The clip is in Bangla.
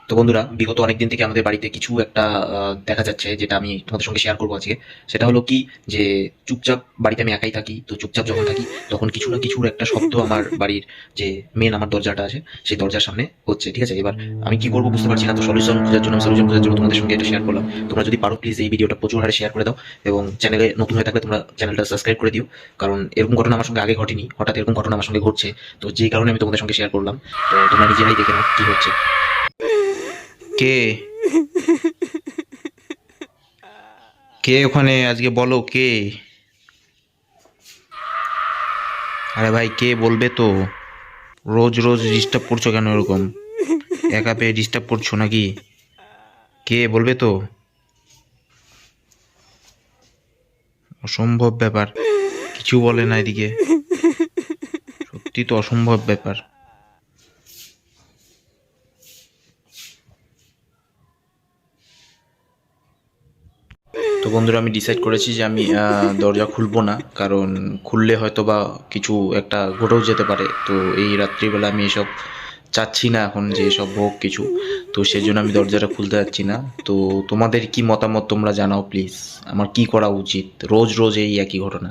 তো বন্ধুরা, বিগত অনেকদিন থেকে আমাদের বাড়িতে কিছু একটা দেখা যাচ্ছে, যেটা আমি তোমাদের সঙ্গে শেয়ার করবো আজকে। সেটা হলো কি, যে চুপচাপ বাড়িতে আমি একাই থাকি, তো চুপচাপ যখন থাকি তখন কিছু না কিছুর একটা শব্দ আমার বাড়ির যে মেন আমার দরজাটা আছে সেই দরজার সামনে হচ্ছে। ঠিক আছে, এবার আমি কি করবো বুঝতে পারছি না, তো সলিউশন খোঁজার জন্য তোমাদের সঙ্গে এটা শেয়ার করলাম। তোমরা যদি পারো প্লিজ এই ভিডিওটা প্রচুর হারে শেয়ার করে দাও, এবং চ্যানেলে নতুন হয়ে থাকলে তোমরা চ্যানেলটা সাবস্ক্রাইব করে দিও। কারণ এরকম ঘটনা আমার সঙ্গে আগে ঘটেনি, হঠাৎ এরকম ঘটনা আমার সঙ্গে ঘটছে। তো যেই কারণে আমি তোমাদের সঙ্গে শেয়ার করলাম, তো তোমরা নিজেরাই দেখে নাও কি হচ্ছে। কে কে ওখানে আজকে বলো কে? আরে ভাই, কে বলবে তো? রোজ রোজ ডিস্টার্ব করছো কেন এরকম? একা পেয়ে ডিস্টার্ব করছো নাকি? কে বলবে তো? অসম্ভব ব্যাপার, কিছু বলে না এদিকে। সত্যি তো অসম্ভব ব্যাপার। তো বন্ধুরা, আমি ডিসাইড করেছি যে আমি দরজা খুলবো না, কারণ খুললে হয়তো বা কিছু একটা ঘটেও যেতে পারে। তো এই রাত্রিবেলা আমি এসব চাচ্ছি না এখন, যে এসব হোক কিছু। তো সেই জন্য আমি দরজাটা খুলতে যাচ্ছি না। তো তোমাদের কি মতামত তোমরা জানাও প্লিজ, আমার কি করা উচিত? রোজ রোজ এই একই ঘটনা।